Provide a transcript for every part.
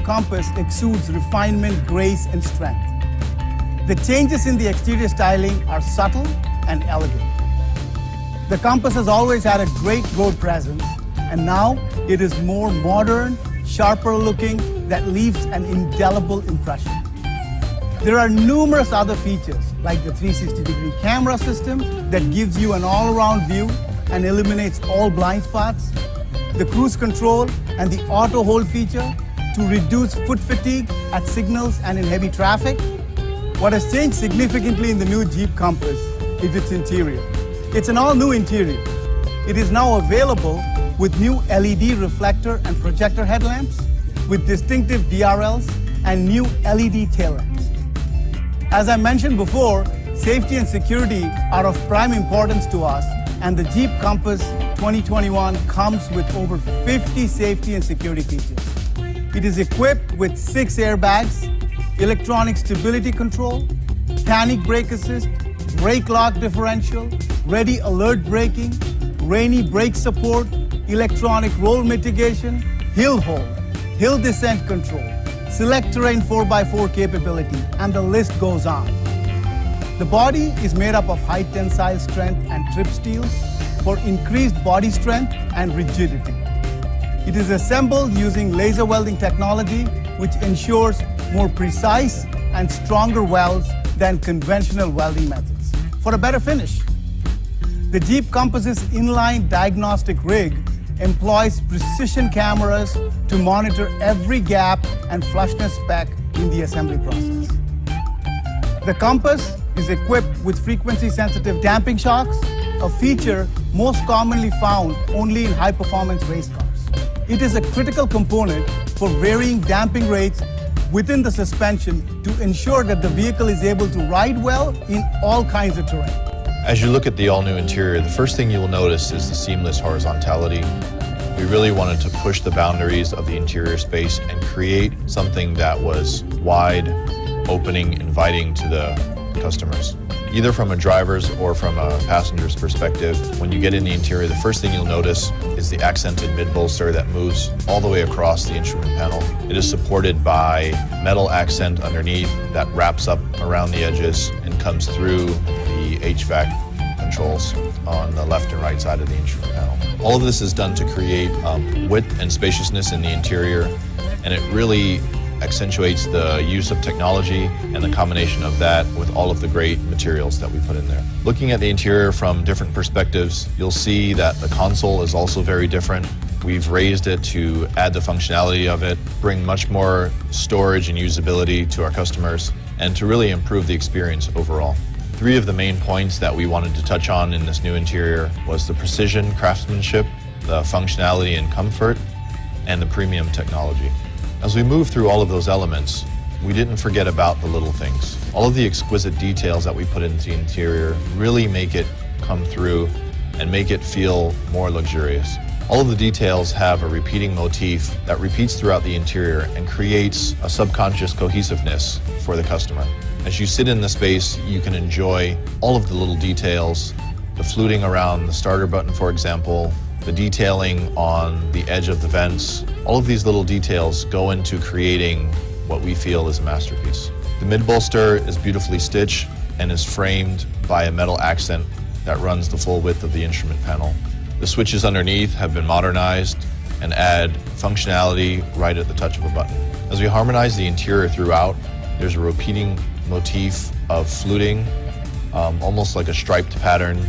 Compass exudes refinement, grace, and strength. The changes in the exterior styling are subtle and elegant. The Compass has always had a great road presence, and now it is more modern, sharper looking, that leaves an indelible impression. There are numerous other features, like the 360-degree camera system that gives you an all-around view and eliminates all blind spots, the cruise control and the auto hold feature to reduce foot fatigue at signals and in heavy traffic. What has changed significantly in the new Jeep Compass is its interior. It's an all-new interior. It is now available with new LED reflector and projector headlamps, with distinctive DRLs and new LED tail lamps. As I mentioned before, safety and security are of prime importance to us, and the Jeep Compass 2021 comes with over 50 safety and security features. It is equipped with 6 airbags, electronic stability control, panic brake assist, brake lock differential, ready alert braking, rainy brake support, electronic roll mitigation, hill hold, hill descent control, select terrain 4x4 capability, and the list goes on. The body is made up of high tensile strength and trip steel for increased body strength and rigidity. It is assembled using laser welding technology, which ensures more precise and stronger welds than conventional welding methods for a better finish. The Jeep Compass's inline diagnostic rig employs precision cameras to monitor every gap and flushness spec in the assembly process. The Compass is equipped with frequency-sensitive damping shocks, a feature most commonly found only in high-performance race cars. It is a critical component for varying damping rates within the suspension to ensure that the vehicle is able to ride well in all kinds of terrain. As you look at the all-new interior, the first thing you will notice is the seamless horizontality. We really wanted to push the boundaries of the interior space and create something that was wide, opening, inviting to the customers. Either from a driver's or from a passenger's perspective, when you get in the interior, the first thing you'll notice is the accented mid-bolster that moves all the way across the instrument panel. It is supported by metal accent underneath that wraps up around the edges and comes through the HVAC controls on the left and right side of the instrument panel. All of this is done to create width and spaciousness in the interior, and it really accentuates the use of technology and the combination of that with all of the great materials that we put in there. Looking at the interior from different perspectives, you'll see that the console is also very different. We've raised it to add the functionality of it, bring much more storage and usability to our customers, and to really improve the experience overall. 3 of the main points that we wanted to touch on in this new interior was the precision craftsmanship, the functionality and comfort, and the premium technology. As we move through all of those elements, we didn't forget about the little things. All of the exquisite details that we put into the interior really make it come through and make it feel more luxurious. All of the details have a repeating motif that repeats throughout the interior and creates a subconscious cohesiveness for the customer. As you sit in the space, you can enjoy all of the little details, the fluting around the starter button, for example, the detailing on the edge of the vents. All of these little details go into creating what we feel is a masterpiece. The mid-bolster is beautifully stitched and is framed by a metal accent that runs the full width of the instrument panel. The switches underneath have been modernized and add functionality right at the touch of a button. As we harmonize the interior throughout, there's a repeating motif of fluting, almost like a striped pattern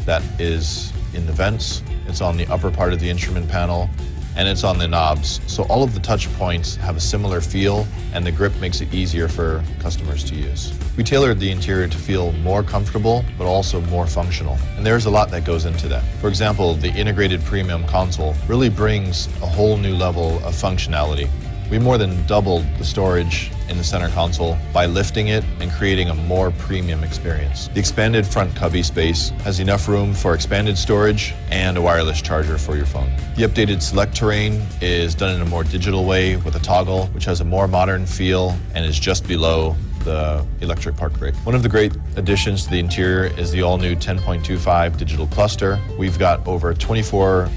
that is in the vents. It's on the upper part of the instrument panel, and it's on the knobs. So all of the touch points have a similar feel, and the grip makes it easier for customers to use. We tailored the interior to feel more comfortable, but also more functional. And there's a lot that goes into that. For example, the integrated premium console really brings a whole new level of functionality. We more than doubled the storage in the center console by lifting it and creating a more premium experience. The expanded front cubby space has enough room for expanded storage and a wireless charger for your phone. The updated select terrain is done in a more digital way with a toggle, which has a more modern feel and is just below the electric park brake. One of the great additions to the interior is the all-new 10.25 digital cluster. We've got over 24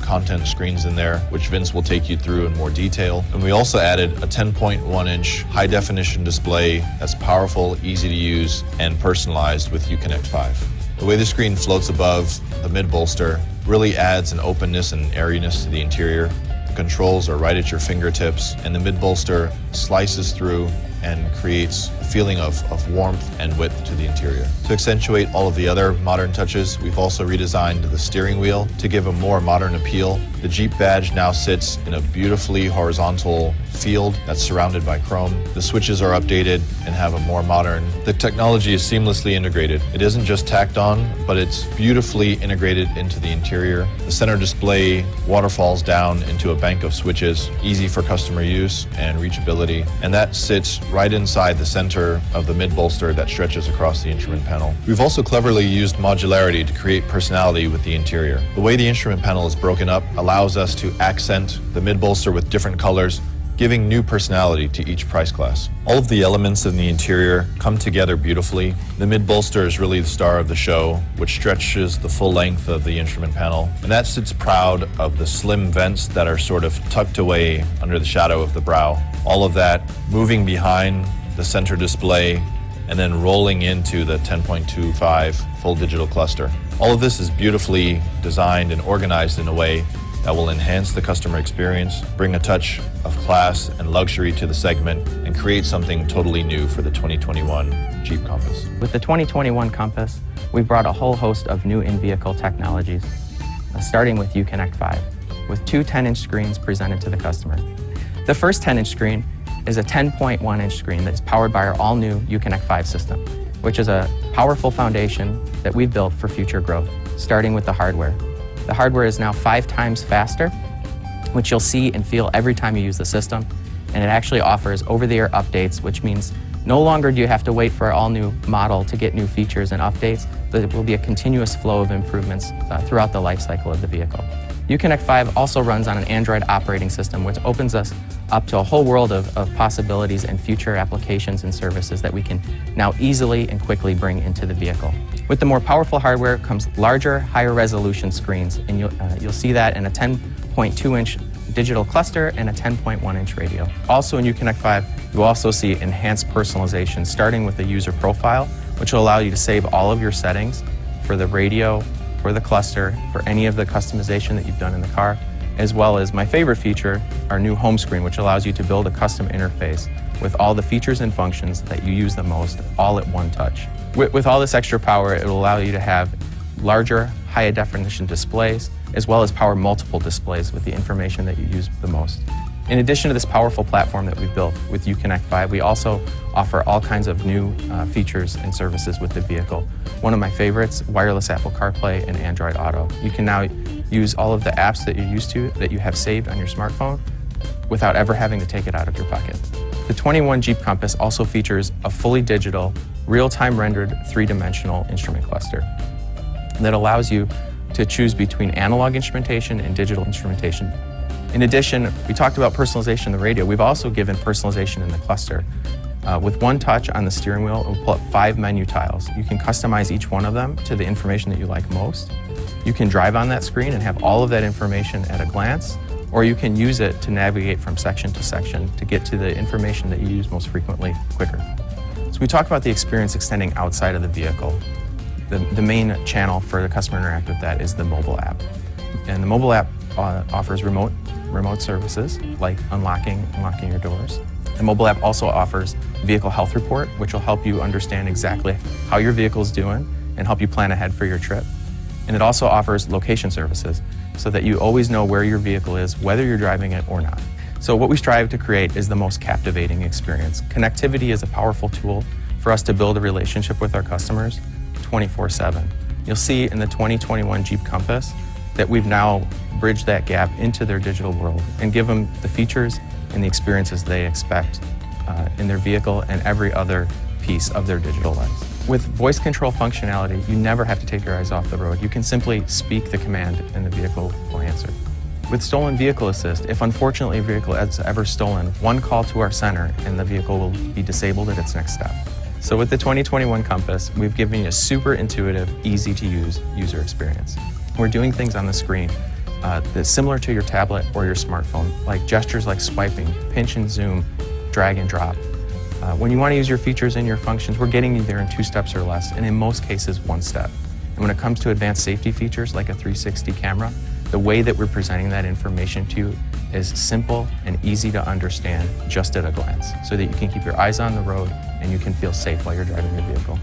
content screens in there, which Vince will take you through in more detail. And we also added a 10.1-inch high-definition display that's powerful, easy to use, and personalized with Uconnect 5. The way the screen floats above the mid-bolster really adds an openness and airiness to the interior. The controls are right at your fingertips, and the mid-bolster slices through and creates a feeling of warmth and width to the interior. To accentuate all of the other modern touches, we've also redesigned the steering wheel to give a more modern appeal. The Jeep badge now sits in a beautifully horizontal field that's surrounded by chrome. The switches are updated and have a more modern. The technology is seamlessly integrated. It isn't just tacked on, but it's beautifully integrated into the interior. The center display waterfalls down into a bank of switches, easy for customer use and reachability, and that sits right inside the center of the mid-bolster that stretches across the instrument panel. We've also cleverly used modularity to create personality with the interior. The way the instrument panel is broken up allows us to accent the mid-bolster with different colors, giving new personality to each price class. All of the elements in the interior come together beautifully. The mid-bolster is really the star of the show, which stretches the full length of the instrument panel, and that sits proud of the slim vents that are sort of tucked away under the shadow of the brow. All of that moving behind the center display and then rolling into the 10.25 full digital cluster. All of this is beautifully designed and organized in a way that will enhance the customer experience, bring a touch of class and luxury to the segment, and create something totally new for the 2021 Jeep Compass. With the 2021 Compass, we brought a whole host of new in-vehicle technologies, starting with Uconnect 5, with two 10-inch screens presented to the customer. The first 10-inch screen is a 10.1-inch screen that is powered by our all-new Uconnect 5 system, which is a powerful foundation that we've built for future growth, starting with the hardware. The hardware is now 5 times faster, which you'll see and feel every time you use the system, and it actually offers over-the-air updates, which means no longer do you have to wait for our all-new model to get new features and updates, but it will be a continuous flow of improvements throughout the life cycle of the vehicle. Uconnect 5 also runs on an Android operating system, which opens us up to a whole world of possibilities and future applications and services that we can now easily and quickly bring into the vehicle. With the more powerful hardware comes larger, higher resolution screens, and you'll see that in a 10.2-inch digital cluster and a 10.1-inch radio. Also in Uconnect 5, you'll also see enhanced personalization, starting with the user profile, which will allow you to save all of your settings for the radio, for the cluster, for any of the customization that you've done in the car, as well as my favorite feature, our new home screen, which allows you to build a custom interface with all the features and functions that you use the most, all at one touch. With all this extra power, it will allow you to have larger, higher definition displays, as well as power multiple displays with the information that you use the most. In addition to this powerful platform that we've built with Uconnect 5, we also offer all kinds of new features and services with the vehicle. One of my favorites, wireless Apple CarPlay and Android Auto. You can now use all of the apps that you're used to, that you have saved on your smartphone, without ever having to take it out of your pocket. The 21 Jeep Compass also features a fully digital, real-time rendered 3-dimensional instrument cluster that allows you to choose between analog instrumentation and digital instrumentation. In addition, we talked about personalization in the radio. We've also given personalization in the cluster. With one touch on the steering wheel, it will pull up 5 menu tiles. You can customize each one of them to the information that you like most. You can drive on that screen and have all of that information at a glance, or you can use it to navigate from section to section to get to the information that you use most frequently quicker. So we talked about the experience extending outside of the vehicle. The main channel for the customer to interact with that is the mobile app. And the mobile app offers remote services like unlocking your doors. The mobile app also offers vehicle health report, which will help you understand exactly how your vehicle is doing and help you plan ahead for your trip. And it also offers location services so that you always know where your vehicle is, whether you're driving it or not. So what we strive to create is the most captivating experience. Connectivity is a powerful tool for us to build a relationship with our customers 24/7. You'll see in the 2021 Jeep Compass that we've now bridged that gap into their digital world and give them the features and the experiences they expect in their vehicle and every other piece of their digital lives. With voice control functionality, you never have to take your eyes off the road. You can simply speak the command and the vehicle will answer. With stolen vehicle assist, if unfortunately a vehicle is ever stolen, one call to our center and the vehicle will be disabled at its next step. So with the 2021 Compass, we've given you a super intuitive, easy to use user experience. We're doing things on the screen that's similar to your tablet or your smartphone, like gestures like swiping, pinch and zoom, drag and drop. When you want to use your features and your functions, we're getting you there in 2 steps or less, and in most cases, 1 step. And when it comes to advanced safety features like a 360 camera, the way that we're presenting that information to you is simple and easy to understand just at a glance, so that you can keep your eyes on the road and you can feel safe while you're driving your vehicle.